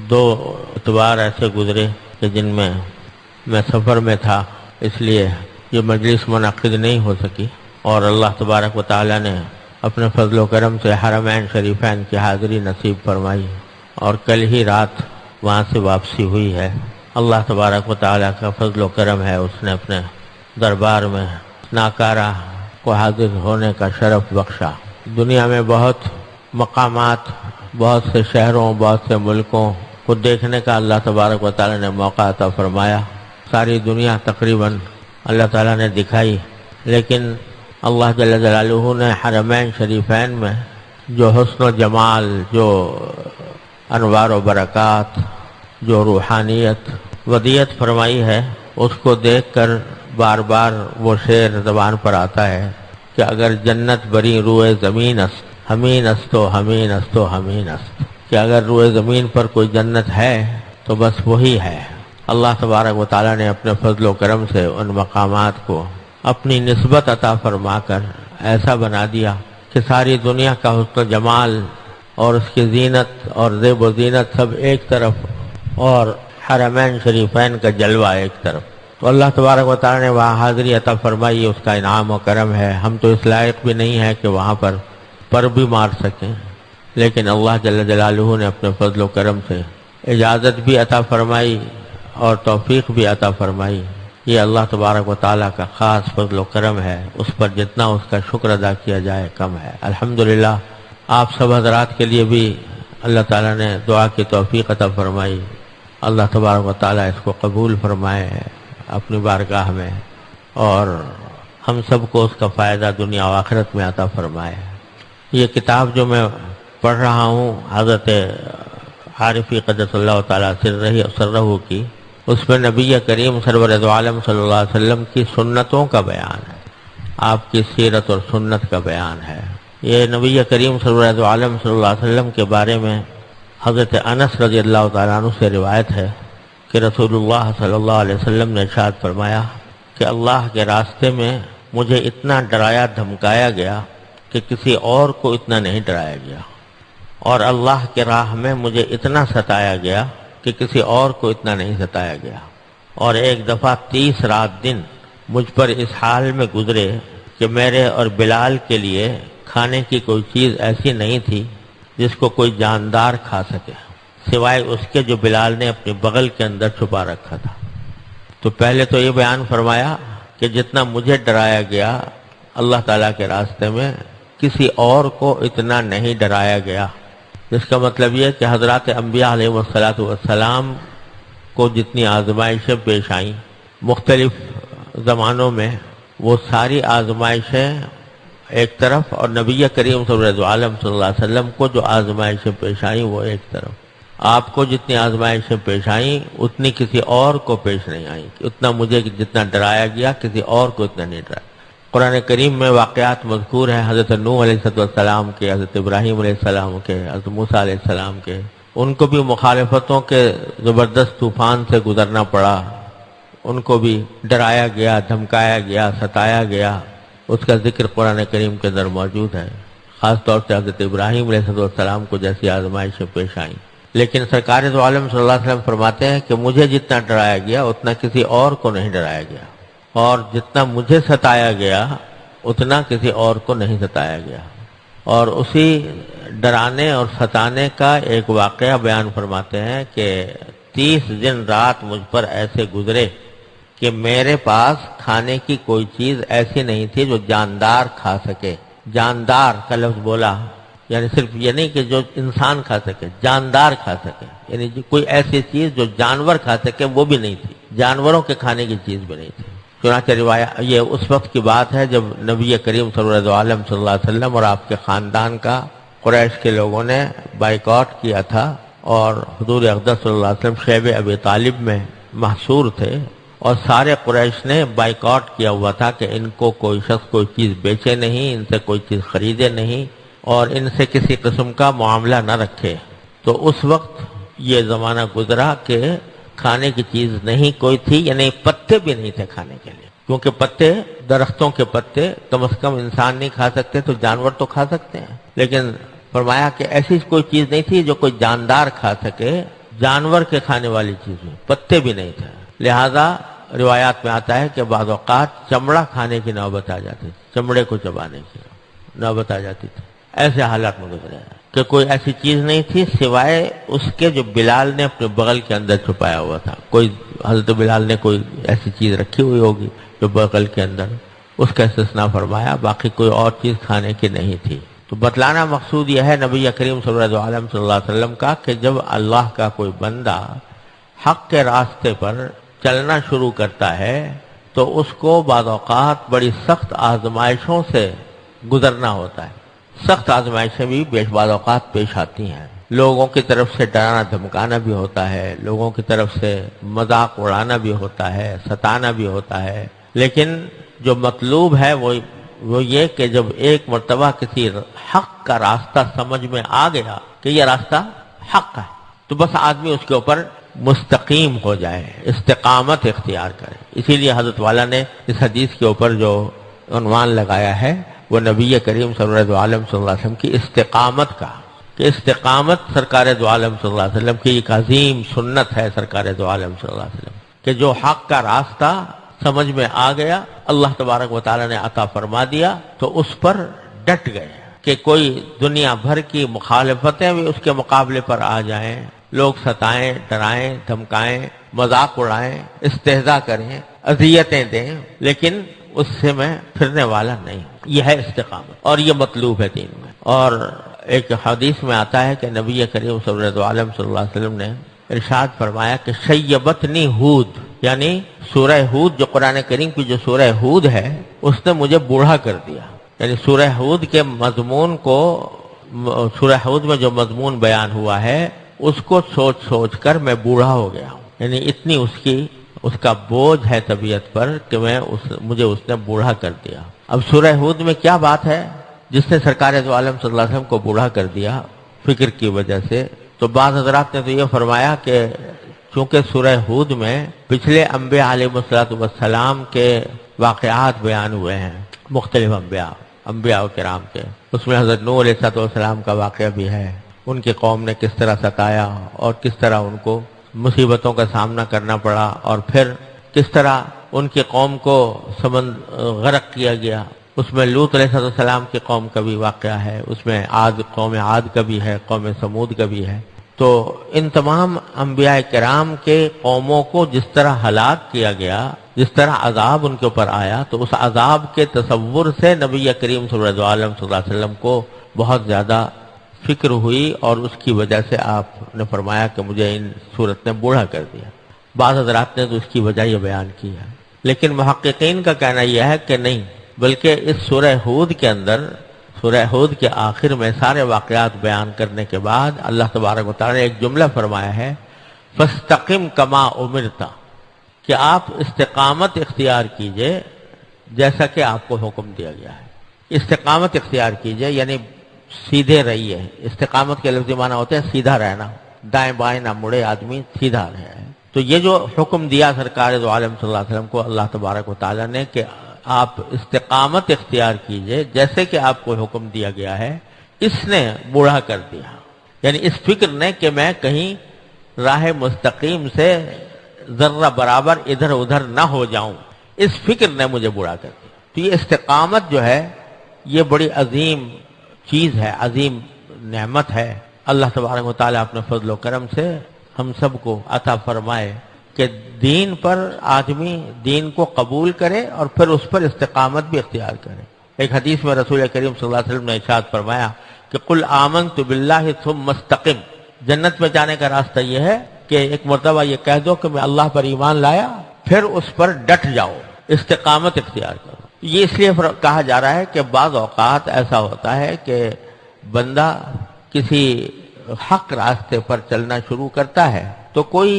دو اتوار ایسے گزرے کہ جن میں سفر میں تھا، اس لیے یہ مجلس منعقد نہیں ہو سکی، اور اللہ تبارک و تعالیٰ نے اپنے فضل و کرم سے حرمین شریفین کی حاضری نصیب فرمائی، اور کل ہی رات وہاں سے واپسی ہوئی ہے۔ اللہ تبارک و تعالیٰ کا فضل و کرم ہے، اس نے اپنے دربار میں ناکارہ کو حاضر ہونے کا شرف بخشا۔ دنیا میں بہت مقامات، بہت سے شہروں، بہت سے ملکوں کو دیکھنے کا اللہ تبارک و تعالیٰ نے موقع عطا فرمایا، ساری دنیا تقریباً اللہ تعالیٰ نے دکھائی، لیکن اللہ جل جلالہ نے حرمین شریفین میں جو حسن و جمال، جو انوار و برکات، جو روحانیت ودیعت فرمائی ہے، اس کو دیکھ کر بار بار وہ شعر زبان پر آتا ہے کہ اگر جنت بری روئے زمین است، ہمین است و ہمین است و ہمین است، کہ اگر روئے زمین پر کوئی جنت ہے تو بس وہی ہے۔ اللہ تبارک و تعالیٰ نے اپنے فضل و کرم سے ان مقامات کو اپنی نسبت عطا فرما کر ایسا بنا دیا کہ ساری دنیا کا حسن و جمال اور اس کی زینت اور زیب و زینت سب ایک طرف، اور حرمین شریفین کا جلوہ ایک طرف۔ تو اللہ تبارک و تعالیٰ نے وہاں حاضری عطا فرمائی، اس کا انعام و کرم ہے۔ ہم تو اس لائق بھی نہیں ہے کہ وہاں پر بھی مار سکیں، لیکن اللہ جل جلالہ نے اپنے فضل و کرم سے اجازت بھی عطا فرمائی اور توفیق بھی عطا فرمائی۔ یہ اللہ تبارک و تعالیٰ کا خاص فضل و کرم ہے، اس پر جتنا اس کا شکر ادا کیا جائے کم ہے۔ الحمدللہ آپ سب حضرات کے لیے بھی اللہ تعالیٰ نے دعا کی توفیق عطا فرمائی۔ اللہ تبارک و تعالیٰ اس کو قبول فرمائے اپنی بارگاہ میں، اور ہم سب کو اس کا فائدہ دنیا و آخرت میں عطا فرمائے۔ یہ کتاب جو میں پڑھ رہا ہوں حضرت عارفی قدس اللہ تعالیٰ سرہ کی، اس میں نبی کریم سرور دو عالم صلی اللہ علیہ وسلم کی سنتوں کا بیان ہے، آپ کی سیرت اور سنت کا بیان ہے۔ یہ نبی کریم سرور دو عالم صلی اللہ علیہ وسلم کے بارے میں حضرت انس رضی اللہ تعالیٰ عنہ سے روایت ہے کہ رسول اللہ صلی اللہ علیہ وسلم نے ارشاد فرمایا کہ اللہ کے راستے میں مجھے اتنا ڈرایا دھمکایا گیا کہ کسی اور کو اتنا نہیں ڈرایا گیا، اور اللہ کے راہ میں مجھے اتنا ستایا گیا کہ کسی اور کو اتنا نہیں ستایا گیا، اور ایک دفعہ 30 رات دن مجھ پر اس حال میں گزرے کہ میرے اور بلال کے لیے کھانے کی کوئی چیز ایسی نہیں تھی جس کو کوئی جاندار کھا سکے، سوائے اس کے جو بلال نے اپنے بغل کے اندر چھپا رکھا تھا۔ تو پہلے تو یہ بیان فرمایا کہ جتنا مجھے ڈرایا گیا اللہ تعالیٰ کے راستے میں، کسی اور کو اتنا نہیں ڈرایا گیا، جس کا مطلب یہ کہ حضرات انبیاء علیہ والسلام کو جتنی آزمائشیں پیش آئیں مختلف زمانوں میں، وہ ساری آزمائشیں ایک طرف، اور نبی کریم صلی اللہ علیہ وسلم کو جو آزمائشیں پیش آئیں وہ ایک طرف۔ آپ کو جتنی آزمائشیں پیش آئیں اتنی کسی اور کو پیش نہیں آئیں، اتنا مجھے جتنا ڈرایا گیا کسی اور کو اتنا نہیں ڈرایا۔ قرآن کریم میں واقعات مذکور ہیں حضرت نوح علیہ السلام کے، حضرت ابراہیم علیہ السلام کے، حضرت موسیٰ علیہ السلام کے، ان کو بھی مخالفتوں کے زبردست طوفان سے گزرنا پڑا، ان کو بھی ڈرایا گیا، دھمکایا گیا، ستایا گیا، اس کا ذکر قرآن کریم کے اندر موجود ہے۔ خاص طور سے حضرت ابراہیم علیہ السلام کو جیسی آزمائشیں پیش آئیں، لیکن سرکار دو عالم صلی اللہ علیہ وسلم فرماتے ہیں کہ مجھے جتنا ڈرایا گیا اتنا کسی اور کو نہیں ڈرایا گیا، اور جتنا مجھے ستایا گیا اتنا کسی اور کو نہیں ستایا گیا۔ اور اسی ڈرانے اور ستانے کا ایک واقعہ بیان فرماتے ہیں کہ 30 دن رات مجھ پر ایسے گزرے کہ میرے پاس کھانے کی کوئی چیز ایسی نہیں تھی جو جاندار کھا سکے۔ جاندار کا لفظ بولا یعنی صرف یہ نہیں کہ جو انسان کھا سکے، جاندار کھا سکے، یعنی کوئی ایسی چیز جو جانور کھا سکے وہ بھی نہیں تھی، جانوروں کے کھانے کی چیز بھی نہیں تھی۔ چنانچہ روایت یہ اس وقت کی بات ہے جب نبی کریم صلی اللہ علیہ وسلم اور آپ کے خاندان کا قریش کے لوگوں نے بائیکاٹ کیا تھا، اور حضور اقدس صلی اللہ علیہ وسلم شیب ابی طالب میں محصور تھے، اور سارے قریش نے بائیکاٹ کیا ہوا تھا کہ ان کو کوئی شخص کوئی چیز بیچے نہیں، ان سے کوئی چیز خریدے نہیں، اور ان سے کسی قسم کا معاملہ نہ رکھے۔ تو اس وقت یہ زمانہ گزرا کہ کھانے کی چیز نہیں کوئی تھی، یعنی پتے بھی نہیں تھے کھانے کے لیے، کیونکہ پتے، درختوں کے پتے کم از کم انسان نہیں کھا سکتے تو جانور تو کھا سکتے ہیں، لیکن فرمایا کہ ایسی کوئی چیز نہیں تھی جو کوئی جاندار کھا سکے، جانور کے کھانے والی چیزیں، پتے بھی نہیں تھے۔ لہذا روایات میں آتا ہے کہ بعض اوقات چمڑا کھانے کی نوبت آ جاتی تھی، چمڑے کو چبانے کی نوبت آ جاتی تھی۔ ایسے حالات میں گزرے کہ کوئی ایسی چیز نہیں تھی سوائے اس کے جو بلال نے اپنے بغل کے اندر چھپایا ہوا تھا۔ کوئی حضرت بلال نے کوئی ایسی چیز رکھی ہوئی ہوگی جو بغل کے اندر، اس کا استثناء فرمایا، باقی کوئی اور چیز کھانے کی نہیں تھی۔ تو بتلانا مقصود یہ ہے نبی کریم صلی اللہ علیہ وسلم کا کہ جب اللہ کا کوئی بندہ حق کے راستے پر چلنا شروع کرتا ہے تو اس کو بعض اوقات بڑی سخت آزمائشوں سے گزرنا ہوتا ہے۔ سخت آزمائشیں بھی بعض اوقات پیش آتی ہیں، لوگوں کی طرف سے ڈرانا دھمکانا بھی ہوتا ہے، لوگوں کی طرف سے مذاق اڑانا بھی ہوتا ہے، ستانا بھی ہوتا ہے، لیکن جو مطلوب ہے وہ یہ کہ جب ایک مرتبہ کسی حق کا راستہ سمجھ میں آ گیا کہ یہ راستہ حق ہے تو بس آدمی اس کے اوپر مستقیم ہو جائے، استقامت اختیار کرے۔ اسی لیے حضرت والا نے اس حدیث کے اوپر جو عنوان لگایا ہے وہ نبی کریم صلی اللہ علیہ وسلم کی استقامت کا، کہ استقامت سرکار دو عالم صلی اللہ علیہ وسلم کی ایک عظیم سنت ہے، سرکار دو عالم صلی اللہ علیہ وسلم کہ جو حق کا راستہ سمجھ میں آ گیا، اللہ تبارک و تعالی نے عطا فرما دیا تو اس پر ڈٹ گئے کہ کوئی دنیا بھر کی مخالفتیں بھی اس کے مقابلے پر آ جائیں، لوگ ستائیں، ڈرائیں، دھمکائیں، مذاق اڑائیں، استہزاء کریں، اذیتیں دیں، لیکن اس سے میں پھرنے والا نہیں ہوں۔ یہ ہے استقامت اور یہ مطلوب ہے دین میں۔ اور ایک حدیث میں آتا ہے کہ نبی کریم صلی اللہ علیہ وسلم نے ارشاد فرمایا کہ شیبتنی ہود، یعنی سورہ ہود جو قرآن کریم کی جو سورہ ہود ہے اس نے مجھے بوڑھا کر دیا، یعنی سورہ ہود کے مضمون کو، سورہ ہود میں جو مضمون بیان ہوا ہے اس کو سوچ سوچ کر میں بوڑھا ہو گیا ہوں، یعنی اتنی اس کا بوجھ ہے طبیعت پر کہ مجھے اس نے بوڑھا کر دیا۔ اب سورہ ہود میں کیا بات ہے جس نے سرکار دو عالم صلی اللہ علیہ وسلم کو بوڑھا کر دیا فکر کی وجہ سے؟ تو بعض حضرات نے تو یہ فرمایا کہ چونکہ سورہ ہود میں پچھلے انبیاء علیہ السلام کے واقعات بیان ہوئے ہیں، مختلف انبیاء کرام کے، اس میں حضرت نوح علیہ السلام کا واقعہ بھی ہے، ان کی قوم نے کس طرح ستایا اور کس طرح ان کو مصیبتوں کا سامنا کرنا پڑا، اور پھر کس طرح ان کی قوم کو غرق کیا گیا۔ اس میں لوط علیہ السلام کی قوم کا بھی واقعہ ہے، اس میں قوم عاد کا بھی ہے، قوم سمود کا بھی ہے۔ تو ان تمام انبیاء کرام کے قوموں کو جس طرح ہلاک کیا گیا، جس طرح عذاب ان کے اوپر آیا، تو اس عذاب کے تصور سے نبی کریم صلی اللہ علیہ وسلم کو بہت زیادہ فکر ہوئی اور اس کی وجہ سے آپ نے فرمایا کہ مجھے ان صورت نے بوڑھا کر دیا۔ بعض حضرات نے تو اس کی وجہ یہ بیان کی ہے، لیکن محققین کا کہنا یہ ہے کہ نہیں، بلکہ اس سورہ ہود کے اندر، سورہ ہود کے آخر میں سارے واقعات بیان کرنے کے بعد اللہ تبارک و تعالی نے ایک جملہ فرمایا ہے فاستقم کما امرت، کہ آپ استقامت اختیار کیجئے جیسا کہ آپ کو حکم دیا گیا ہے۔ استقامت اختیار کیجئے یعنی سیدھے رہیے۔ استقامت کے لفظی معنی ہوتے ہیں سیدھا رہنا، دائیں بائیں نہ مڑے، آدمی سیدھا رہے۔ تو یہ جو حکم دیا سرکار دو عالم صلی اللہ علیہ وسلم کو اللہ تبارک و تعالی نے کہ آپ استقامت اختیار کیجئے جیسے کہ آپ کو حکم دیا گیا ہے، اس نے بوڑھا کر دیا، یعنی اس فکر نے کہ میں کہیں راہ مستقیم سے ذرہ برابر ادھر ادھر نہ ہو جاؤں، اس فکر نے مجھے بوڑھا کر دیا۔ تو یہ استقامت جو ہے یہ بڑی عظیم چیز ہے، عظیم نعمت ہے۔ اللہ تبارک و تعالیٰ اپنے فضل و کرم سے ہم سب کو عطا فرمائے کہ دین پر آدمی دین کو قبول کرے اور پھر اس پر استقامت بھی اختیار کرے۔ ایک حدیث میں رسول کریم صلی اللہ علیہ وسلم نے ارشاد فرمایا کہ قل آمنت باللہ ثم استقم، جنت میں جانے کا راستہ یہ ہے کہ ایک مرتبہ یہ کہہ دو کہ میں اللہ پر ایمان لایا، پھر اس پر ڈٹ جاؤ، استقامت اختیار کرو۔ یہ اس لیے کہا جا رہا ہے کہ بعض اوقات ایسا ہوتا ہے کہ بندہ کسی حق راستے پر چلنا شروع کرتا ہے تو کوئی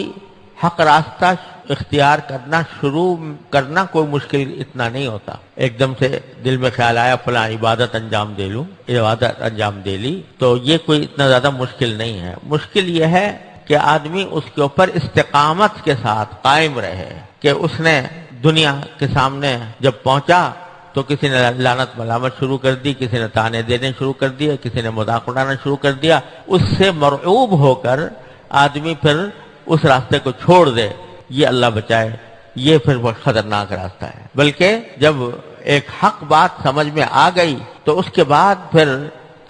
حق راستہ اختیار کرنا شروع کرنا کوئی مشکل اتنا نہیں ہوتا، ایک دم سے دل میں خیال آیا فلاں عبادت انجام دے لوں، عبادت انجام دے لی، تو یہ کوئی اتنا زیادہ مشکل نہیں ہے۔ مشکل یہ ہے کہ آدمی اس کے اوپر استقامت کے ساتھ قائم رہے، کہ اس نے دنیا کے سامنے جب پہنچا تو کسی نے لعنت ملامت شروع کر دی، کسی نے تانے دینے شروع کر دیے، کسی نے مذاق اڑانا شروع کر دیا، اس سے مرعوب ہو کر آدمی پھر اس راستے کو چھوڑ دے، یہ اللہ بچائے، یہ پھر بہت خطرناک راستہ ہے۔ بلکہ جب ایک حق بات سمجھ میں آ گئی تو اس کے بعد پھر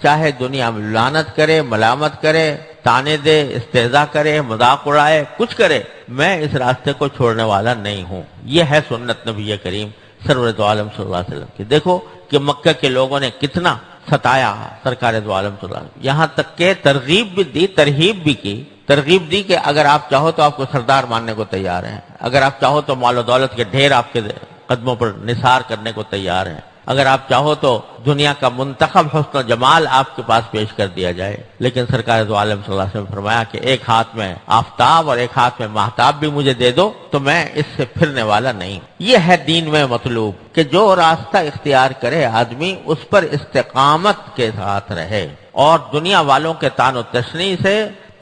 چاہے دنیا میں لعنت کرے، ملامت کرے، تانے دے، استہزاء کرے، مذاق اڑائے، کچھ کرے، میں اس راستے کو چھوڑنے والا نہیں ہوں۔ یہ ہے سنت نبی کریم سرور دو عالم صلی اللہ علیہ وسلم کی۔ دیکھو کہ مکہ کے لوگوں نے کتنا ستایا سرکار دو عالم صلی اللہ علیہ وسلم، یہاں تک کہ ترغیب بھی دی، ترہیب بھی کی۔ ترغیب دی کہ اگر آپ چاہو تو آپ کو سردار ماننے کو تیار ہیں، اگر آپ چاہو تو مال و دولت کے ڈھیر آپ کے قدموں پر نثار کرنے کو تیار ہیں، اگر آپ چاہو تو دنیا کا منتخب حسن و جمال آپ کے پاس پیش کر دیا جائے۔ لیکن سرکار دو عالم صلی اللہ علیہ وسلم نے فرمایا کہ ایک ہاتھ میں آفتاب اور ایک ہاتھ میں ماہتاب بھی مجھے دے دو تو میں اس سے پھرنے والا نہیں۔ یہ ہے دین میں مطلوب کہ جو راستہ اختیار کرے آدمی اس پر استقامت کے ساتھ رہے، اور دنیا والوں کے طعن و تشنیع سے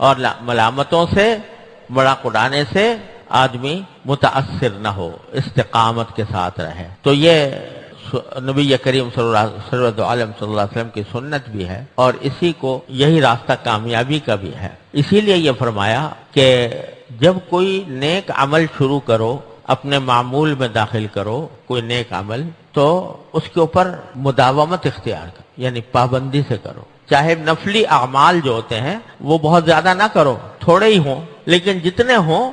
اور ملامتوں سے، مذاق اڑانے سے آدمی متاثر نہ ہو، استقامت کے ساتھ رہے۔ تو یہ نبی کریم صلی اللہ علیہ وسلم کی سنت بھی ہے، اور اسی کو یہی راستہ کامیابی کا بھی ہے۔ اسی لیے یہ فرمایا کہ جب کوئی نیک عمل شروع کرو، اپنے معمول میں داخل کرو کوئی نیک عمل، تو اس کے اوپر مداومت اختیار کرو، یعنی پابندی سے کرو۔ چاہے نفلی اعمال جو ہوتے ہیں وہ بہت زیادہ نہ کرو، تھوڑے ہی ہوں، لیکن جتنے ہوں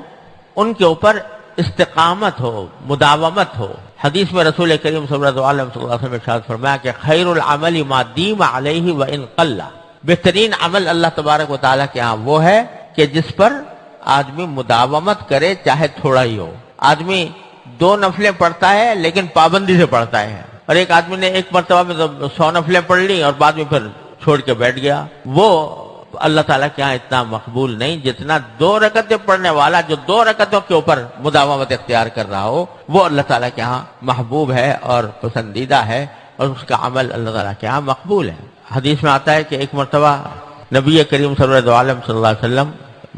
ان کے اوپر استقامت ہو، مداومت ہو۔ حدیث میں رسول کریم صلی اللہ علیہ وسلم نے ارشاد فرمایا کہ خیر العمل ما دیم علیہ وان قل، بہترین عمل اللہ تبارک و تعالیٰ کے ہاں وہ ہے کہ جس پر آدمی مداومت کرے، چاہے تھوڑا ہی ہو۔ آدمی 2 نفلیں پڑھتا ہے لیکن پابندی سے پڑھتا ہے، اور ایک آدمی نے ایک مرتبہ میں 100 نفلیں پڑھ لی اور بعد میں پھر چھوڑ کے بیٹھ گیا، وہ اللہ تعالیٰ کے ہاں اتنا مقبول نہیں جتنا 2 رکعتیں پڑھنے والا جو 2 رکعتوں کے اوپر مداومت اختیار کر رہا ہو، وہ اللہ تعالیٰ کے ہاں محبوب ہے اور پسندیدہ ہے، اور اس کا عمل اللہ تعالیٰ کے ہاں مقبول ہے۔ حدیث میں آتا ہے کہ ایک مرتبہ نبی کریم صلی اللہ علیہ وسلم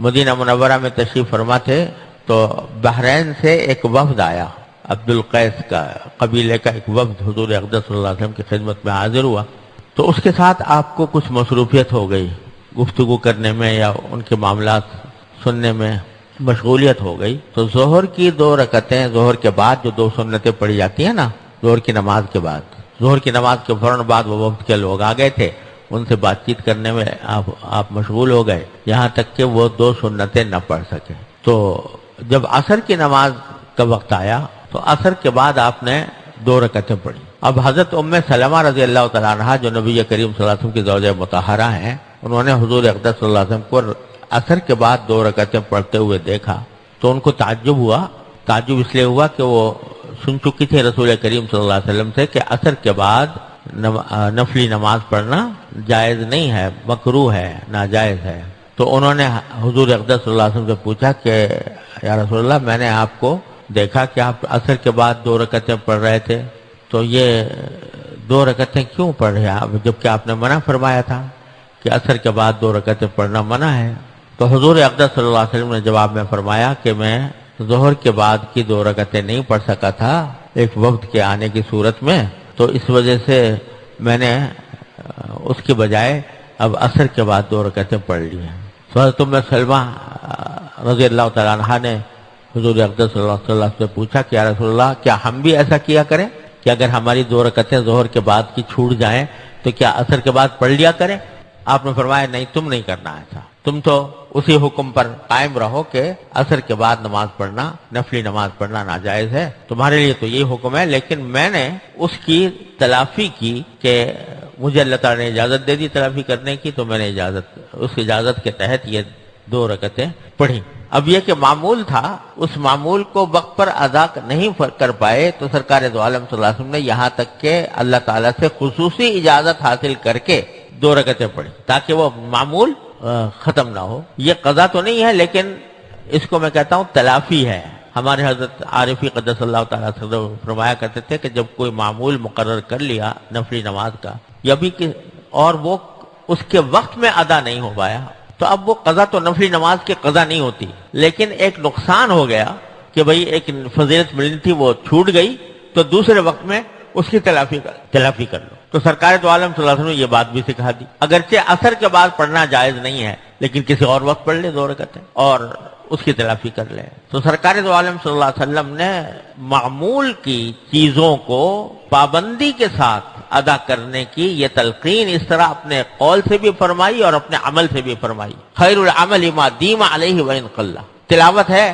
مدینہ منورہ میں تشریف فرما تھے، تو بحرین سے ایک وفد آیا، عبد القیس کا قبیلے کا ایک وفد حضور اقدس صلی اللہ علیہ وسلم کی خدمت میں حاضر ہوا، تو اس کے ساتھ آپ کو کچھ مصروفیت ہو گئی، گفتگو کرنے میں یا ان کے معاملات سننے میں مشغولیت ہو گئی۔ تو ظہر کی 2 رکعتیں، ظہر کے بعد جو 2 سنتیں پڑھی جاتی ہیں نا ظہر کی نماز کے بعد، ظہر کی نماز کے فوراً بعد وہ وقت کے لوگ آ گئے تھے، ان سے بات چیت کرنے میں آپ مشغول ہو گئے، یہاں تک کہ وہ 2 سنتیں نہ پڑھ سکے۔ تو جب عصر کی نماز کا وقت آیا تو عصر کے بعد آپ نے 2 رکعتیں پڑھی۔ اب حضرت ام سلمہ رضی اللہ تعالیٰ عنہ جو نبی کریم صلی اللہ علیہ وسلم کی زوجہ مطہرہ ہیں، انہوں نے حضور اقدس صلی اللہ علیہ وسلم کو عصر کے بعد 2 رکعتیں پڑھتے ہوئے دیکھا، تو ان کو تعجب ہوا۔ تعجب اس لیے ہوا کہ وہ سن چکی تھی رسول کریم صلی اللہ علیہ وسلم سے کہ عصر کے بعد نفلی نماز پڑھنا جائز نہیں ہے، مکروہ ہے، ناجائز ہے۔ تو انہوں نے حضور اقدس صلی اللہ علیہ وسلم سے پوچھا کہ یا رسول اللہ، میں نے آپ کو دیکھا کہ آپ عصر کے بعد 2 رکعتیں پڑھ رہے تھے، تو یہ 2 رکعتیں کیوں پڑھ رہے ہیں جبکہ آپ نے منع فرمایا تھا کہ عصر کے بعد 2 رکعتیں پڑھنا منع ہے؟ تو حضور اقدس صلی اللہ علیہ وسلم نے جواب میں فرمایا کہ میں ظہر کے بعد کی 2 رکعتیں نہیں پڑھ سکا تھا ایک وقت کے آنے کی صورت میں، تو اس وجہ سے میں نے اس کے بجائے اب عصر کے بعد 2 رکعتیں پڑھ لی ہیں۔ تو حضرت ام سلمہ رضی اللہ تعالیٰ عنہ نے حضور اقدس صلی اللہ علیہ وسلم سے پوچھا کہ یا رسول اللہ، کیا ہم بھی ایسا کیا کریں کہ اگر ہماری 2 رکعتیں ظہر کے بعد کی چھوٹ جائیں تو کیا عصر کے بعد پڑھ لیا کریں؟ آپ نے فرمایا نہیں، تم نہیں کرنا ایسا، تم تو اسی حکم پر قائم رہو کہ عصر کے بعد نماز پڑھنا، نفلی نماز پڑھنا ناجائز ہے، تمہارے لیے تو یہی حکم ہے۔ لیکن میں نے اس کی تلافی کی کہ مجھے اللہ تعالیٰ نے اجازت دے دی تلافی کرنے کی، تو میں نے اس اجازت کے تحت یہ 2 رکعتیں پڑھی۔ اب یہ کہ معمول تھا، اس معمول کو وقت پر ادا نہیں کر پائے، تو سرکار دو عالم صلی اللہ علیہ وسلم نے یہاں تک کہ اللہ تعالیٰ سے خصوصی اجازت حاصل کر کے 2 رکعتیں پڑھی تاکہ وہ معمول ختم نہ ہو۔ یہ قضا تو نہیں ہے، لیکن اس کو میں کہتا ہوں تلافی ہے۔ ہمارے حضرت عارفی قدس اللہ تعالیٰ فرمایا کرتے تھے کہ جب کوئی معمول مقرر کر لیا نفلی نماز کا، یا بھی اور وہ اس کے وقت میں ادا نہیں ہو پایا، تو اب وہ قضا تو نفلی نماز کی قضا نہیں ہوتی، لیکن ایک نقصان ہو گیا کہ بھئی ایک فضیلت ملنی تھی وہ چھوٹ گئی، تو دوسرے وقت میں اس کی تلافی کر لو۔ تو سرکار دو عالم صلی اللہ علیہ وسلم نے یہ بات بھی سکھا دی، اگرچہ عصر کے بعد پڑھنا جائز نہیں ہے لیکن کسی اور وقت پڑھ لے 2 رکعتیں اور اس کی تلافی کر لے۔ تو سرکار دو عالم صلی اللہ علیہ وسلم نے معمول کی چیزوں کو پابندی کے ساتھ ادا کرنے کی یہ تلقین اس طرح اپنے قول سے بھی فرمائی اور اپنے عمل سے بھی فرمائی۔ خیر العمل ما دیم علیہ وان قل۔ تلاوت ہے،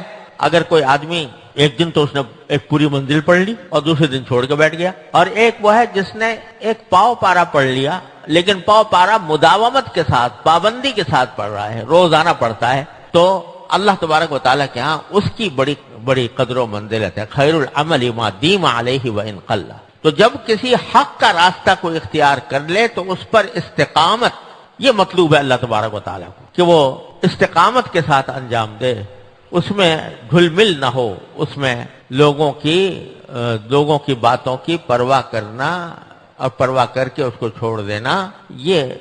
اگر کوئی آدمی ایک دن تو اس نے ایک پوری منزل پڑھ لی اور دوسرے دن چھوڑ کے بیٹھ گیا، اور ایک وہ ہے جس نے ایک پاؤ پارا پڑھ لیا لیکن پاؤ پارا مداومت کے ساتھ پابندی کے ساتھ پڑھ رہا ہے، روزانہ پڑھتا ہے، تو اللہ تبارک و تعالیٰ کے ہاں اس کی بڑی بڑی قدر و منزلت ہے۔ خیر العمل ما دیم علیہ وان قل۔ تو جب کسی حق کا راستہ کوئی اختیار کر لے تو اس پر استقامت، یہ مطلوب ہے اللہ تبارک و تعالیٰ کو کہ وہ استقامت کے ساتھ انجام دے، اس میں گھل مل نہ ہو، اس میں لوگوں کی باتوں کی پرواہ کرنا اور پرواہ کر کے اس کو چھوڑ دینا یہ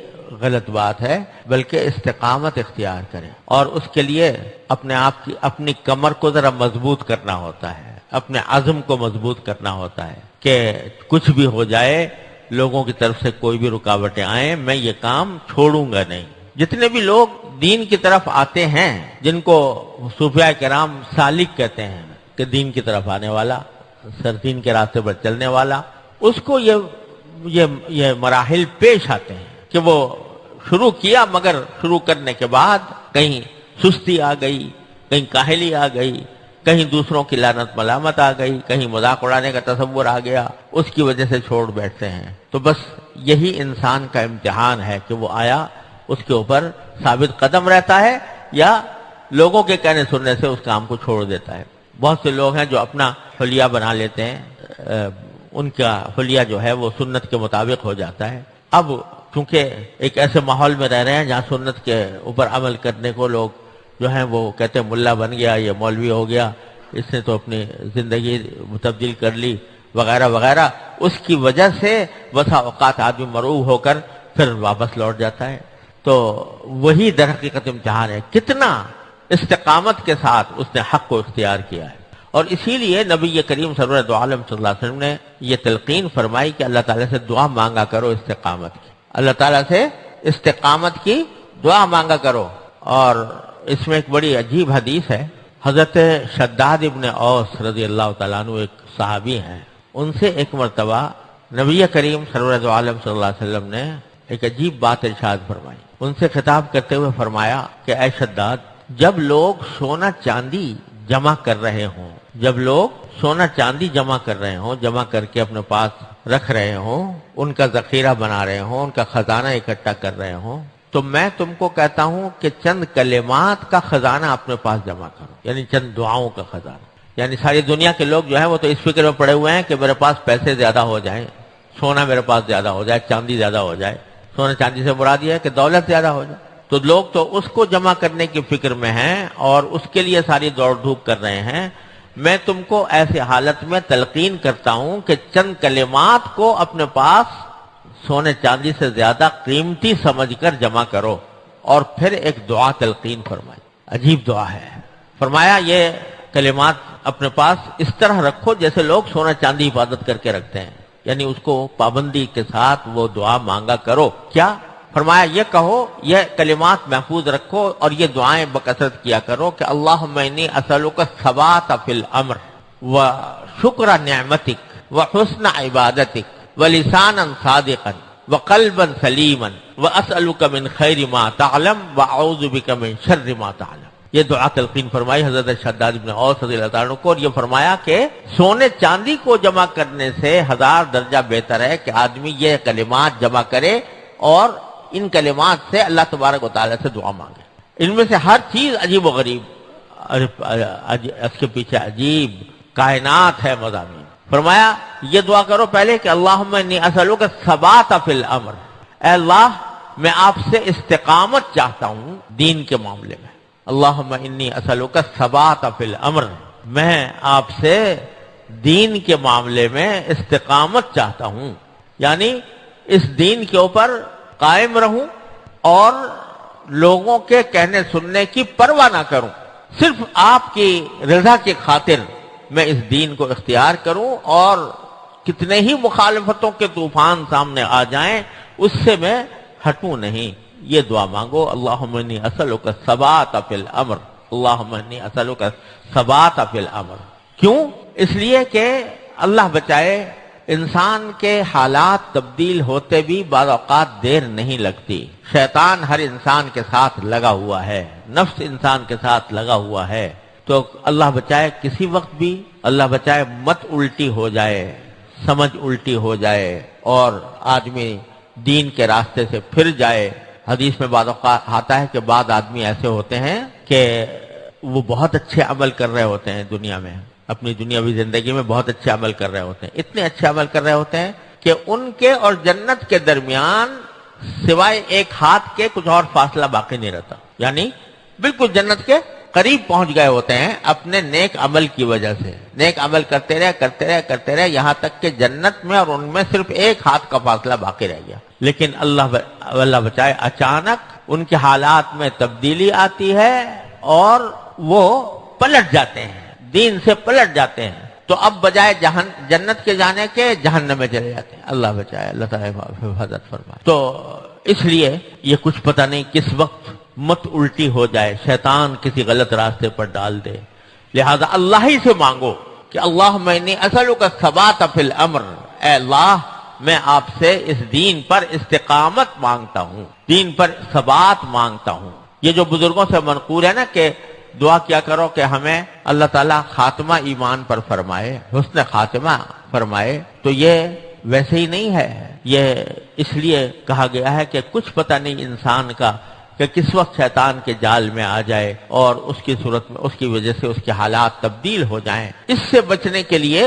غلط بات ہے، بلکہ استقامت اختیار کریں اور اس کے لیے اپنی کمر کو ذرا مضبوط کرنا ہوتا ہے، اپنے عزم کو مضبوط کرنا ہوتا ہے کہ کچھ بھی ہو جائے، لوگوں کی طرف سے کوئی بھی رکاوٹیں آئیں، میں یہ کام چھوڑوں گا نہیں۔ جتنے بھی لوگ دین کی طرف آتے ہیں، جن کو صوفیاء کرام سالک کہتے ہیں کہ دین کی طرف آنے والا، سرزین کے راستے پر چلنے والا، اس کو یہ مراحل پیش آتے ہیں کہ وہ شروع کیا مگر شروع کرنے کے بعد کہیں سستی آ گئی، کہیں کاہلی آ گئی، کہیں دوسروں کی لعنت ملامت آ گئی، کہیں مذاق اڑانے کا تصور آ گیا، اس کی وجہ سے چھوڑ بیٹھتے ہیں۔ تو بس یہی انسان کا امتحان ہے کہ وہ آیا اس کے اوپر ثابت قدم رہتا ہے یا لوگوں کے کہنے سننے سے اس کام کو چھوڑ دیتا ہے۔ بہت سے لوگ ہیں جو اپنا حلیہ بنا لیتے ہیں، ان کا حلیہ جو ہے وہ سنت کے مطابق ہو جاتا ہے۔ اب چونکہ ایک ایسے ماحول میں رہ رہے ہیں جہاں سنت کے اوپر عمل کرنے کو لوگ جو ہیں وہ کہتے ہیں ملا بن گیا، یہ مولوی ہو گیا، اس نے تو اپنی زندگی تبدیل کر لی وغیرہ وغیرہ، اس کی وجہ سے بسا اوقات آدمی مرعوب ہو کر پھر واپس لوٹ جاتا ہے۔ تو وہی در حقیقت امتحان ہے، کتنا استقامت کے ساتھ اس نے حق کو اختیار کیا ہے۔ اور اسی لیے نبی کریم سرور دو عالم صلی اللہ علیہ وسلم نے یہ تلقین فرمائی کہ اللہ تعالیٰ سے دعا مانگا کرو استقامت کی، اللہ تعالیٰ سے استقامت کی دعا مانگا کرو۔ اور اس میں ایک بڑی عجیب حدیث ہے، حضرت شداد ابن اوس رضی اللہ تعالیٰ عنہ ایک صحابی ہیں، ان سے ایک مرتبہ نبی کریم سرور دو عالم صلی اللہ علیہ وسلم نے ایک عجیب بات ارشاد فرمائی۔ ان سے خطاب کرتے ہوئے فرمایا کہ اے شداد، جب لوگ سونا چاندی جمع کر رہے ہوں، جب لوگ سونا چاندی جمع کر رہے ہوں، جمع کر کے اپنے پاس رکھ رہے ہوں، ان کا ذخیرہ بنا رہے ہوں، ان کا خزانہ اکٹھا کر رہے ہوں، تو میں تم کو کہتا ہوں کہ چند کلمات کا خزانہ اپنے پاس جمع کرو، یعنی چند دعاؤں کا خزانہ۔ یعنی ساری دنیا کے لوگ جو ہیں وہ تو اس فکر میں پڑے ہوئے ہیں کہ میرے پاس پیسے زیادہ ہو جائیں، سونا میرے پاس زیادہ ہو جائے، چاندی زیادہ ہو جائے۔ سونا چاندی سے مراد یہ ہے کہ دولت زیادہ ہو جائے، تو لوگ تو اس کو جمع کرنے کی فکر میں ہیں اور اس کے لیے ساری دوڑ دھوپ کر رہے ہیں۔ میں تم کو ایسی حالت میں تلقین کرتا ہوں کہ چند کلمات کو اپنے پاس سونے چاندی سے زیادہ قیمتی سمجھ کر جمع کرو، اور پھر ایک دعا تلقین فرمائی، عجیب دعا ہے۔ فرمایا یہ کلمات اپنے پاس اس طرح رکھو جیسے لوگ سونا چاندی حفاظت کر کے رکھتے ہیں، یعنی اس کو پابندی کے ساتھ وہ دعا مانگا کرو۔ کیا فرمایا؟ یہ کہو، یہ کلمات محفوظ رکھو اور یہ دعائیں بکثرت کیا کرو کہ اللہم انی اسألک الثبات فی الامر وشکر نعمتک وحسن عبادتک ولسانا صادقا وقلبا سلیما واسألک من خیر ما تعلم واعوذ بک من شر ما تعلم۔ یہ دعا تلقین فرمائی حضرت شداد بن اوس رضی اللہ عنہ کو، اور یہ فرمایا کہ سونے چاندی کو جمع کرنے سے 1000 درجہ بہتر ہے کہ آدمی یہ کلمات جمع کرے اور ان کلمات سے اللہ تبارک و تعالیٰ سے دعا مانگے۔ ان میں سے ہر چیز عجیب و غریب، اس کے پیچھے عجیب کائنات ہے مضامین۔ فرمایا یہ دعا کرو پہلے کہ اللہم انی اسألک الثبات فی الامر، اے اللہ میں آپ سے استقامت چاہتا ہوں دین کے معاملے میں۔ اللہم انی اسألک الثبات فی الامر، میں آپ سے دین کے معاملے میں استقامت چاہتا ہوں، یعنی اس دین کے اوپر قائم رہوں اور لوگوں کے کہنے سننے کی پرواہ نہ کروں، صرف آپ کی رضا کی خاطر میں اس دین کو اختیار کروں اور کتنے ہی مخالفتوں کے طوفان سامنے آ جائیں اس سے میں ہٹوں نہیں. یہ دعا مانگو، اللہم انی اسألک الثبات فی الامر، اللہم انی اسألک الثبات فی الامر. کیوں؟ اس لیے کہ اللہ بچائے انسان کے حالات تبدیل ہوتے بھی بعض اوقات دیر نہیں لگتی. شیطان ہر انسان کے ساتھ لگا ہوا ہے، نفس انسان کے ساتھ لگا ہوا ہے. تو اللہ بچائے کسی وقت بھی اللہ بچائے مت الٹی ہو جائے، سمجھ الٹی ہو جائے اور آدمی دین کے راستے سے پھر جائے. حدیث میں بعض اوقات آتا ہے کہ بعض آدمی ایسے ہوتے ہیں کہ وہ بہت اچھے عمل کر رہے ہوتے ہیں دنیا میں، اپنی دنیاوی زندگی میں بہت اچھے عمل کر رہے ہوتے ہیں، اتنے اچھے عمل کر رہے ہوتے ہیں کہ ان کے اور جنت کے درمیان سوائے ایک ہاتھ کے کچھ اور فاصلہ باقی نہیں رہتا. یعنی بالکل جنت کے قریب پہنچ گئے ہوتے ہیں اپنے نیک عمل کی وجہ سے. نیک عمل کرتے رہے یہاں تک کہ جنت میں اور ان میں صرف ایک ہاتھ کا فاصلہ باقی رہ گیا. لیکن اللہ بچائے اچانک ان کے حالات میں تبدیلی آتی ہے اور وہ پلٹ جاتے ہیں، دین سے پلٹ جاتے ہیں. تو اب بجائے جنت کے جانے کے جہنم میں چلے جاتے ہیں. اللہ بچائے، اللہ تعالیٰ حفاظت فرمائے. تو اس لیے یہ کچھ پتہ نہیں کس وقت مت الٹی ہو جائے، شیطان کسی غلط راستے پر ڈال دے. لہذا اللہ ہی سے مانگو کہ اللہم انی اسألک الثبات فی الامر، اے اللہ میں آپ سے اس دین پر استقامت مانگتا ہوں، دین پر ثبات مانگتا ہوں. یہ جو بزرگوں سے منقول ہے نا کہ دعا کیا کرو کہ ہمیں اللہ تعالیٰ خاتمہ ایمان پر فرمائے، حسن خاتمہ فرمائے، تو یہ ویسے ہی نہیں ہے. یہ اس لیے کہا گیا ہے کہ کچھ پتہ نہیں انسان کا کہ کس وقت شیطان کے جال میں آ جائے اور اس کی صورت میں اس کی وجہ سے اس کے حالات تبدیل ہو جائیں. اس سے بچنے کے لیے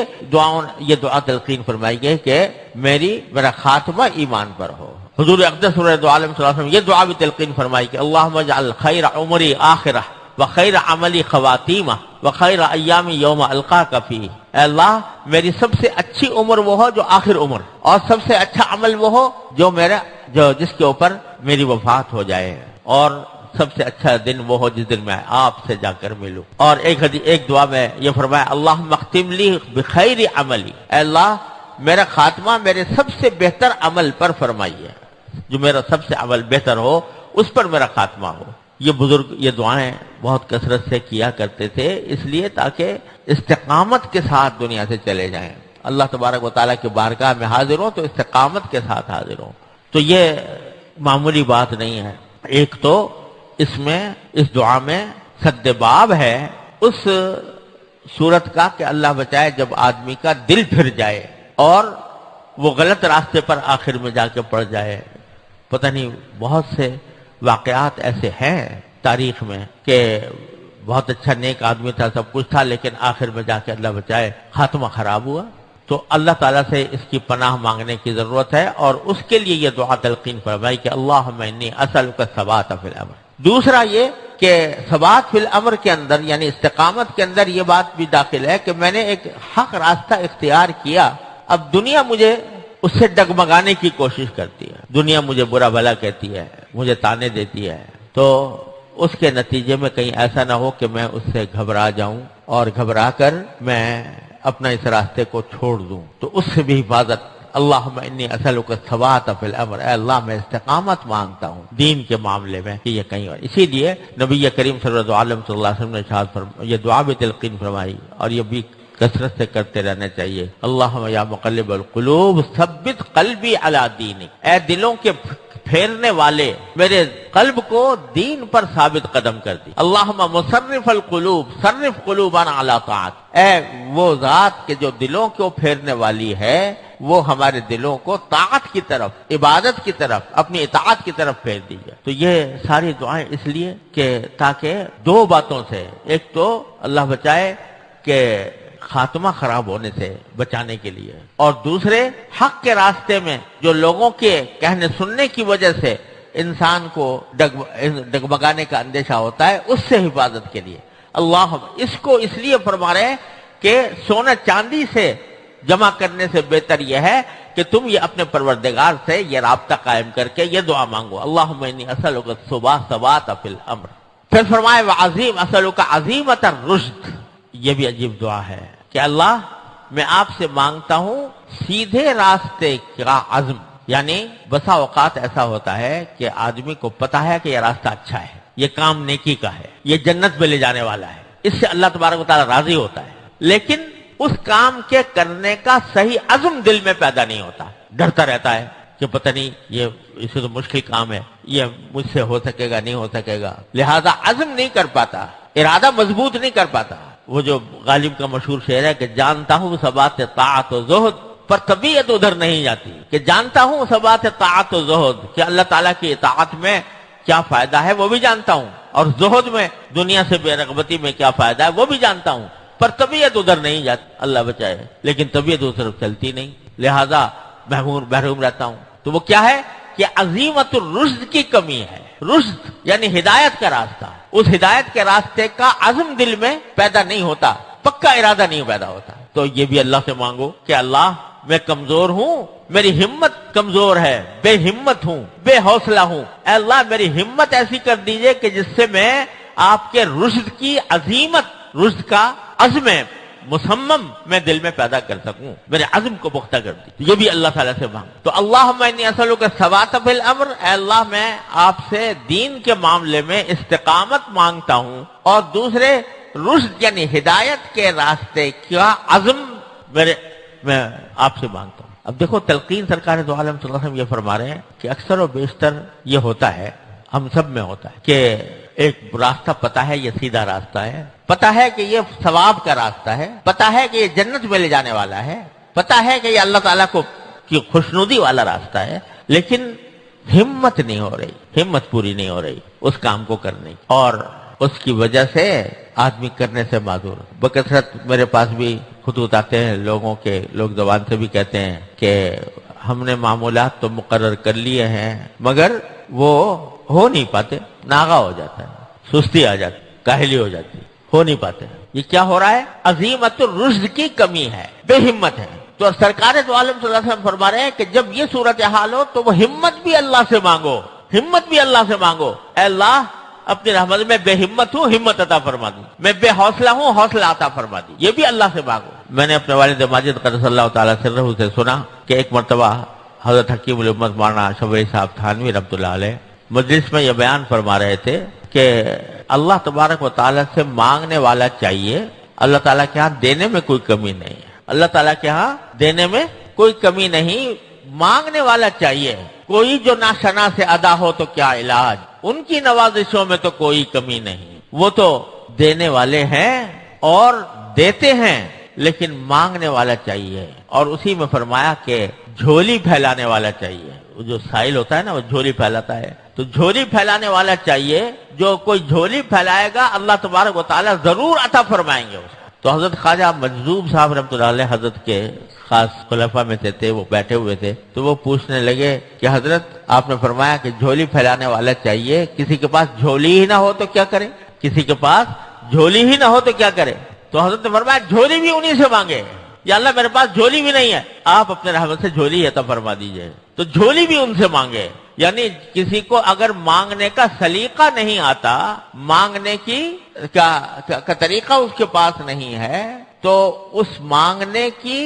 یہ دعا تلقین فرمائی گئی کہ میرا خاتمہ ایمان پر ہو. حضور اقدس صلی اللہ علیہ وسلم یہ دعا بھی تلقین فرمائی کہ اللہم اجعل خیر عمری آخرہ وخیر عملی خواتیمہ وخیر ایامی یوم القاک فیہ. اے اللہ میری سب سے اچھی عمر وہ ہو جو آخر عمر، اور سب سے اچھا عمل وہ ہو جو جس کے اوپر میری وفات ہو جائے، اور سب سے اچھا دن وہ ہو جس دن میں آپ سے جا کر ملوں. اور ایک دعا میں یہ فرمایا اللہم اختم لی بخیر عملی، اے اللہ میرا خاتمہ میرے سب سے بہتر عمل پر فرمائیے، جو میرا سب سے عمل بہتر ہو اس پر میرا خاتمہ ہو. یہ بزرگ یہ دعائیں بہت کثرت سے کیا کرتے تھے، اس لیے تاکہ استقامت کے ساتھ دنیا سے چلے جائیں. اللہ تبارک و تعالیٰ کی بارگاہ میں حاضر ہوں تو استقامت کے ساتھ حاضر ہوں. تو یہ معمولی بات نہیں ہے. ایک تو اس دعا میں سد باب ہے اس صورت کا کہ اللہ بچائے جب آدمی کا دل پھر جائے اور وہ غلط راستے پر آخر میں جا کے پڑ جائے. پتہ نہیں بہت سے واقعات ایسے ہیں تاریخ میں کہ بہت اچھا نیک آدمی تھا، سب کچھ تھا، لیکن آخر میں جا کے اللہ بچائے خاتمہ خراب ہوا. تو اللہ تعالیٰ سے اس کی پناہ مانگنے کی ضرورت ہے اور اس کے لیے یہ دعا تلقین فرمائی کہ اللہم انی اسألک الثبات فی الامر. دوسرا یہ کہ ثبات فی الامر کے اندر یعنی استقامت کے اندر یہ بات بھی داخل ہے کہ میں نے ایک حق راستہ اختیار کیا، اب دنیا مجھے اس سے ڈگمگانے کی کوشش کرتی ہے، دنیا مجھے برا بھلا کہتی ہے، مجھے تانے دیتی ہے، تو اس کے نتیجے میں کہیں ایسا نہ ہو کہ میں اس سے گھبرا جاؤں اور گھبرا کر میں اپنا اس راستے کو چھوڑ دوں. تو اس سے بھی حفاظت. اللہم انی اسألک الثبات فی الامر، اے اللہ میں استقامت مانگتا ہوں دین کے معاملے میں کہ یہ کہیں اور. اسی لیے نبی کریم صلی اللہ علیہ وسلم نے یہ دعا بھی تلقین فرمائی اور یہ بھی کثرت سے کرتے رہنا چاہیے. اللہم یا مقلب القلوب ثبت قلبی علی دینک، اے دلوں کے پھیرنے والے میرے قلب کو دین پر ثابت قدم کر دی. اللہم مصرف القلوب صرف قلوبنا علی طاعت، اے وہ ذات کے جو دلوں کو پھیرنے والی ہے وہ ہمارے دلوں کو طاعت کی طرف، عبادت کی طرف، اپنی اطاعت کی طرف پھیر دیجیے. تو یہ ساری دعائیں اس لیے کہ تاکہ دو باتوں سے، ایک تو اللہ بچائے کہ خاتمہ خراب ہونے سے بچانے کے لیے، اور دوسرے حق کے راستے میں جو لوگوں کے کہنے سننے کی وجہ سے انسان کو ڈگمگانے کا اندیشہ ہوتا ہے اس سے حفاظت کے لیے. اللہ اس کو اس لیے فرما رہے ہیں کہ سونا چاندی سے جمع کرنے سے بہتر یہ ہے کہ تم یہ اپنے پروردگار سے یہ رابطہ قائم کر کے یہ دعا مانگو اللہم انی اسألک الثبات فی الامر. پھر فرمائے وعظیم اسألک عظیمۃ الرشد. یہ بھی عجیب دعا ہے کہ اللہ میں آپ سے مانگتا ہوں سیدھے راستے کا عزم. یعنی بسا اوقات ایسا ہوتا ہے کہ آدمی کو پتا ہے کہ یہ راستہ اچھا ہے، یہ کام نیکی کا ہے، یہ جنت میں لے جانے والا ہے، اس سے اللہ تبارک و تعالیٰ راضی ہوتا ہے، لیکن اس کام کے کرنے کا صحیح عزم دل میں پیدا نہیں ہوتا، ڈرتا رہتا ہے کہ پتہ نہیں یہ اسے تو مشکل کام ہے، یہ مجھ سے ہو سکے گا نہیں ہو سکے گا، لہذا عزم نہیں کر پاتا، ارادہ مضبوط نہیں کر پاتا. وہ جو غالب کا مشہور شعر ہے کہ جانتا ہوں ثبات طاعت و زہد پر طبیعت ادھر نہیں جاتی، کہ جانتا ہوں ثبات طاعت و زہد کہ اللہ تعالیٰ کی اطاعت میں کیا فائدہ ہے وہ بھی جانتا ہوں، اور زہد میں دنیا سے بے رغبتی میں کیا فائدہ ہے وہ بھی جانتا ہوں، پر طبیعت ادھر نہیں جاتی، اللہ بچائے، لیکن طبیعت اس طرف چلتی نہیں، لہذا محروم رہتا ہوں. تو وہ کیا ہے کہ عظیمت الرشد کی کمی ہے. رشد یعنی ہدایت کا راستہ، اس ہدایت کے راستے کا عزم دل میں پیدا نہیں ہوتا، پکا ارادہ نہیں پیدا ہوتا. تو یہ بھی اللہ سے مانگو کہ اللہ میں کمزور ہوں، میری ہمت کمزور ہے، بے ہمت ہوں، بے حوصلہ ہوں، اے اللہ میری ہمت ایسی کر دیجئے کہ جس سے میں آپ کے رشد کی عظیمت، رشد کا عزم مصمم میں دل میں پیدا کر سکوں، میرے عزم کو پختہ کر دی. یہ بھی اللہ تعالیٰ سے مانگ. تو اللہم انی اسألک الثبات فی الامر، اے اللہ میں آپ سے دین کے معاملے میں استقامت مانگتا ہوں، اور دوسرے رشد یعنی ہدایت کے راستے کا عزم میں آپ سے مانگتا ہوں. اب دیکھو تلقین سرکار دو عالم صلی اللہ علیہ وسلم یہ فرما رہے ہیں کہ اکثر و بیشتر یہ ہوتا ہے، ہم سب میں ہوتا ہے کہ ایک راستہ پتا ہے یہ سیدھا راستہ ہے، پتا ہے کہ یہ ثواب کا راستہ ہے، پتا ہے کہ یہ جنت میں لے جانے والا ہے، پتا ہے کہ یہ اللہ تعالیٰ کو کی خوشنودی والا راستہ ہے، لیکن ہمت نہیں ہو رہی، ہمت پوری نہیں ہو رہی اس کام کو کرنے کی، اور اس کی وجہ سے آدمی کرنے سے معذور. بکثرت میرے پاس بھی خطوط آتے ہیں لوگوں کے، لوگ زبان سے بھی کہتے ہیں کہ ہم نے معمولات تو مقرر کر لیے ہیں مگر وہ ہو نہیں پاتے، ناغا ہو جاتا ہے، سستی آ جاتی، کاہلی ہو جاتی، ہو نہیں پاتے. یہ کیا ہو رہا ہے؟ عظیمت الرشد کی کمی ہے، بے ہمت ہے. تو سرکار دو عالم صلی اللہ علیہ وسلم فرما رہے ہیں کہ جب یہ صورتحال ہو تو وہ ہمت بھی اللہ سے مانگو، ہمت بھی اللہ سے مانگو. اے اللہ اپنی رحمت میں بے ہمت ہوں، ہمت عطا فرما دی، میں بے حوصلہ ہوں، حوصلہ عطا فرما دی. یہ بھی اللہ سے مانگو. میں نے اپنے والد ماجد قدس اللہ تعالیٰ سرہ سے سنا کہ ایک مرتبہ حضرت حکیم الامت مولانا شبیر صاحب تھانوی رحمۃ اللہ علیہ مجلس میں یہ بیان فرما رہے تھے کہ اللہ تبارک و تعالیٰ سے مانگنے والا چاہیے، اللہ تعالیٰ کے ہاں دینے میں کوئی کمی نہیں ہے، اللہ تعالیٰ کے ہاں دینے میں کوئی کمی نہیں، مانگنے والا چاہیے. کوئی جو ناشنا سے ادا ہو تو کیا علاج، ان کی نوازشوں میں تو کوئی کمی نہیں، وہ تو دینے والے ہیں اور دیتے ہیں، لیکن مانگنے والا چاہیے. اور اسی میں فرمایا کہ جھولی پھیلانے والا چاہیے. وہ جو سائل ہوتا ہے نا وہ جھولی پھیلاتا ہے، تو جھولی پھیلانے والا چاہیے. جو کوئی جھولی پھیلائے گا اللہ تبارک و تعالیٰ ضرور عطا فرمائیں گے اس کو. تو حضرت خواجہ مجذوب صاحب رحمۃ اللہ علیہ حضرت کے خاص خلفاء میں سے تھے، وہ بیٹھے ہوئے تھے، تو وہ پوچھنے لگے کہ حضرت آپ نے فرمایا کہ جھولی پھیلانے والا چاہیے، کسی کے پاس جھولی ہی نہ ہو تو کیا کرے؟ کسی کے پاس جھولی ہی نہ ہو تو کیا کرے؟ تو حضرت نے فرمایا جھولی بھی انہی سے مانگے. یا اللہ میرے پاس جھولی بھی نہیں ہے، آپ اپنے رحمت سے جھولی عطا فرما دیجئے. تو جھولی بھی ان سے مانگے. یعنی کسی کو اگر مانگنے کا سلیقہ نہیں آتا، مانگنے کی کا طریقہ اس کے پاس نہیں ہے، تو اس مانگنے کی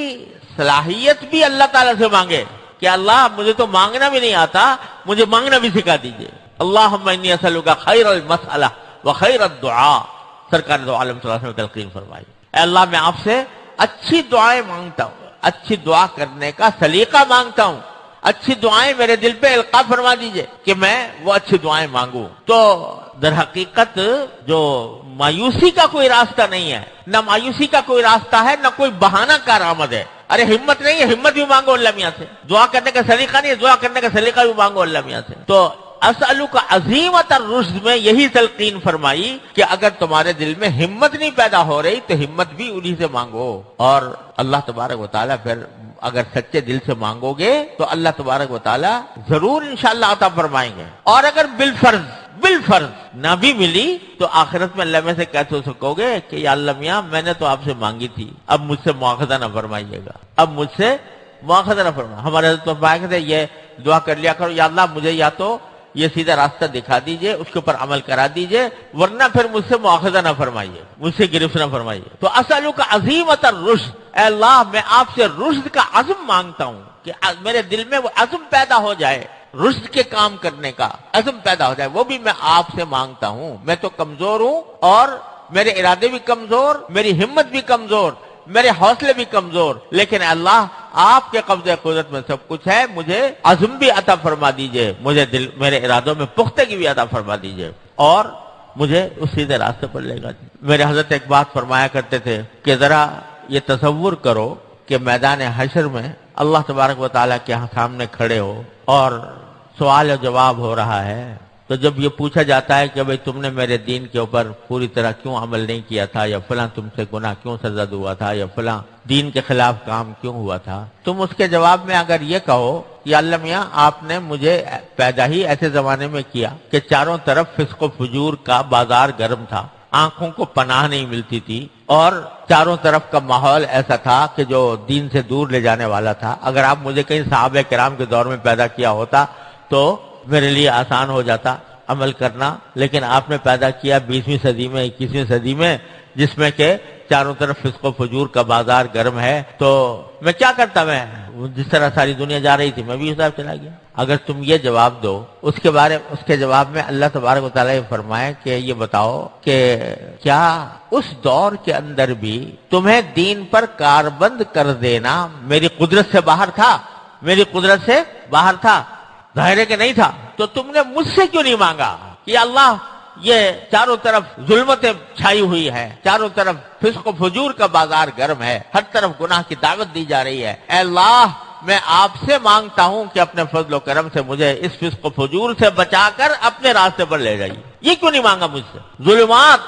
صلاحیت بھی اللہ تعالیٰ سے مانگے کہ اللہ مجھے تو مانگنا بھی نہیں آتا، مجھے مانگنا بھی سکھا دیجئے. اللہم انی اسألک خیر المسئلہ و خیر الدعاء، سرکار دو عالم صلی اللہ علیہ وسلم تلقین فرمائی. اے اللہ میں آپ سے اچھی دعائیں مانگتا ہوں، اچھی دعا کرنے کا سلیقہ مانگتا ہوں، اچھی دعائیں میرے دل پہ القاء فرما دیجئے کہ میں وہ اچھی دعائیں مانگوں. تو در حقیقت جو مایوسی کا کوئی راستہ نہیں ہے، نہ مایوسی کا کوئی راستہ ہے، نہ کوئی بہانہ کارآمد ہے. ارے ہمت نہیں ہے، ہمت بھی مانگو اللہ میاں سے. دعا کرنے کا سلیقہ نہیں ہے، دعا کرنے کا سلیقہ بھی مانگو اللہ میاں سے. تو اسألک عظیمت الرشد میں یہی تلقین فرمائی کہ اگر تمہارے دل میں ہمت نہیں پیدا ہو رہی تو ہمت بھی انہی سے مانگو. اور اللہ تبارک و تعالیٰ پھر اگر سچے دل سے مانگو گے تو اللہ تبارک و تعالیٰ ضرور انشاءاللہ عطا فرمائیں گے. اور اگر بالفرض نہ بھی ملی تو آخرت میں اللہ میں سے کہہ تو سکو گے کہ یا اللہ میاں میں نے تو آپ سے مانگی تھی، اب مجھ سے مواخذہ نہ فرمائیے گا، اب مجھ سے مواخذہ نہ فرمائیے. ہمارے حضرت فرمایا کہ یہ دعا کر لیا کرو، یا اللہ مجھے یا تو یہ سیدھا راستہ دکھا دیجئے، اس کے اوپر عمل کرا دیجئے، ورنہ پھر مجھ سے مؤاخذہ نہ فرمائیے، مجھ سے گرفت نہ فرمائیے۔ تو اسألک عزیمۃ الرشد، اے اللہ میں آپ سے رشد کا عزم مانگتا ہوں کہ میرے دل میں وہ عزم پیدا ہو جائے، رشد کے کام کرنے کا عزم پیدا ہو جائے، وہ بھی میں آپ سے مانگتا ہوں۔ میں تو کمزور ہوں، اور میرے ارادے بھی کمزور، میری ہمت بھی کمزور، میرے حوصلے بھی کمزور، لیکن اللہ آپ کے قبضہ قدرت میں سب کچھ ہے، مجھے عزم بھی عطا فرما دیجئے، مجھے میرے ارادوں میں پختگی بھی عطا فرما دیجئے، اور مجھے اس سیدھے راستے پر لے گا۔ میرے حضرت ایک بات فرمایا کرتے تھے کہ ذرا یہ تصور کرو کہ میدان حشر میں اللہ تبارک و تعالیٰ کے سامنے کھڑے ہو اور سوال و جواب ہو رہا ہے، تو جب یہ پوچھا جاتا ہے کہ بھئی تم نے میرے دین کے اوپر پوری طرح کیوں عمل نہیں کیا تھا، یا فلاں تم سے گناہ کیوں سرزد ہوا تھا، یا فلاں دین کے خلاف کام کیوں ہوا تھا، تم اس کے جواب میں اگر یہ کہو کہ اللہ میاں آپ نے مجھے پیدا ہی ایسے زمانے میں کیا کہ چاروں طرف فسق و فجور کا بازار گرم تھا، آنکھوں کو پناہ نہیں ملتی تھی، اور چاروں طرف کا ماحول ایسا تھا کہ جو دین سے دور لے جانے والا تھا، اگر آپ مجھے کہیں صحابہ کرام کے دور میں پیدا کیا ہوتا تو میرے لیے آسان ہو جاتا عمل کرنا، لیکن آپ نے پیدا کیا 20ویں صدی میں، 21ویں صدی میں، جس میں کہ چاروں طرف فسق و فجور کا بازار گرم ہے، تو میں کیا کرتا؟ میں جس طرح ساری دنیا جا رہی تھی میں بھی اس طرح چلا گیا۔ اگر تم یہ جواب دو، اس کے جواب میں اللہ تبارک و تعالیٰ فرمائے کہ یہ بتاؤ کہ کیا اس دور کے اندر بھی تمہیں دین پر کاربند کر دینا میری قدرت سے باہر تھا؟ میری قدرت سے باہر تھا؟ ظاہر ہے کہ نہیں تھا۔ تو تم نے مجھ سے کیوں نہیں مانگا کہ اللہ یہ چاروں طرف ظلمتیں چھائی ہوئی ہے، چاروں طرف فسق و فجور کا بازار گرم ہے، ہر طرف گناہ کی دعوت دی جا رہی ہے، اے اللہ میں آپ سے مانگتا ہوں کہ اپنے فضل و کرم سے مجھے اس فسق و فجور سے بچا کر اپنے راستے پر لے جائیے۔ یہ کیوں نہیں مانگا مجھ سے؟ ظلمات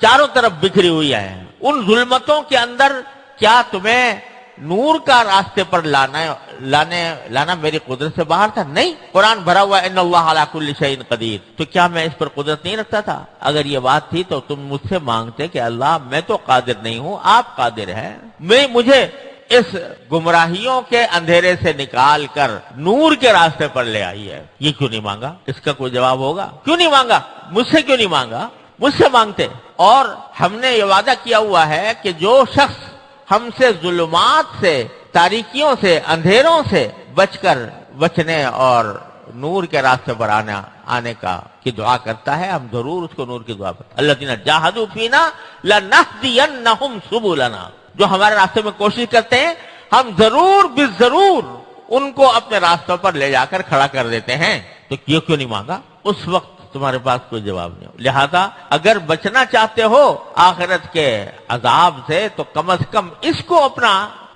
چاروں طرف بکھری ہوئی ہیں، ان ظلمتوں کے اندر کیا تمہیں نور کا راستے پر لانا میری قدرت سے باہر تھا؟ نہیں، قرآن بھرا ہوا ان اللہ علی کل شیء قدیر، تو کیا میں اس پر قدرت نہیں رکھتا تھا؟ اگر یہ بات تھی تو تم مجھ سے مانگتے کہ اللہ میں تو قادر نہیں ہوں، آپ قادر ہیں، مجھے اس گمراہیوں کے اندھیرے سے نکال کر نور کے راستے پر لے آئی ہے۔ یہ کیوں نہیں مانگا؟ اس کا کوئی جواب ہوگا؟ کیوں نہیں مانگا؟ مجھ سے کیوں نہیں مانگا؟ مجھ سے مانگتے۔ اور ہم نے یہ وعدہ کیا ہوا ہے کہ جو شخص ہم سے ظلمات سے، تاریکیوں سے، اندھیروں سے بچنے اور نور کے راستے پر آنے کی دعا کرتا ہے، ہم ضرور اس کو نور کی دعا کرتے ہیں۔ الذین جاہدوا فینا لنہدینہم سبلنا، جو ہمارے راستے میں کوشش کرتے ہیں ہم ضرور ان کو اپنے راستوں پر لے جا کر کھڑا کر دیتے ہیں۔ تو یہ کیوں نہیں مانگا؟ اس وقت تمہارے پاس کوئی جواب نہیں ہو۔ لہذا اگر بچنا چاہتے ہو آخرت کے عذاب سے تو کم از کم اس کو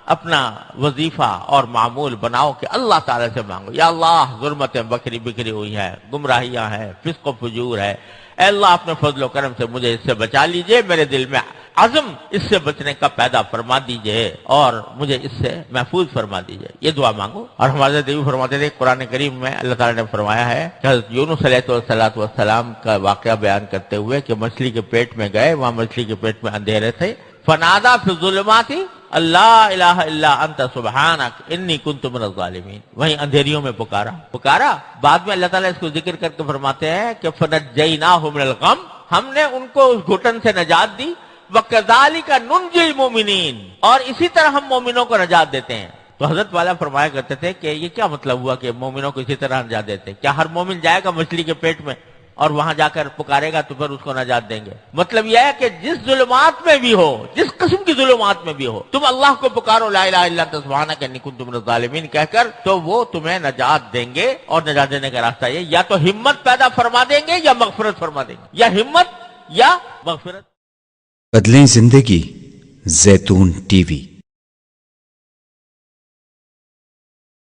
اپنا وظیفہ اور معمول بناؤ کہ اللہ تعالیٰ سے مانگو، یا اللہ ظلمتیں بکھری ہوئی ہیں، گمراہیاں ہیں، فسق و فجور ہے، اے اللہ اپنے فضل و کرم سے مجھے اس سے بچا لیجئے، میرے دل میں عزم اس سے بچنے کا پیدا فرما دیجئے اور مجھے اس سے محفوظ فرما دیجئے۔ یہ دعا مانگو۔ اور ہمارے نبی فرماتے تھے، قرآن کریم میں اللہ تعالیٰ نے فرمایا ہے کہ حضرت یونس علیہ السلام کا واقعہ بیان کرتے ہوئے کہ مچھلی کے پیٹ میں گئے، وہاں مچھلی کے پیٹ میں اندھیرے تھے، فنادا فی الظلمات اللہ الہ الا انت سبحانک انی کنت من الظالمین، وہیں اندھیریوں میں پکارا۔ بعد میں اللہ تعالیٰ اس کو ذکر کر کے فرماتے ہیں کہ فنجیناہ من الغم، ہم نے ان کو اس گھٹن سے نجات دی، وَكَذَلِكَ نُنْجِي الْمُؤْمِنِينَ، اور اسی طرح ہم مومنوں کو نجات دیتے ہیں۔ تو حضرت والا فرمایا کرتے تھے کہ یہ کیا مطلب ہوا کہ مومنوں کو اسی طرح نجات دیتے ہیں؟ کیا ہر مومن جائے گا مچھلی کے پیٹ میں اور وہاں جا کر پکارے گا تو پھر اس کو نجات دیں گے؟ مطلب یہ ہے کہ جس ظلمات میں بھی ہو، جس قسم کی ظلمات میں بھی ہو، تم اللہ کو پکارو، لا الہ الا انت سبحانک انی کنت من الظالمین کہہ کر، تو وہ تمہیں نجات دیں گے۔ اور نجات دینے کا راستہ یہ یا تو ہمت پیدا فرما دیں گے یا مغفرت فرما دیں گے، یا ہمت یا مغفرت۔ بدلیں زندگی، زیتون ٹی وی۔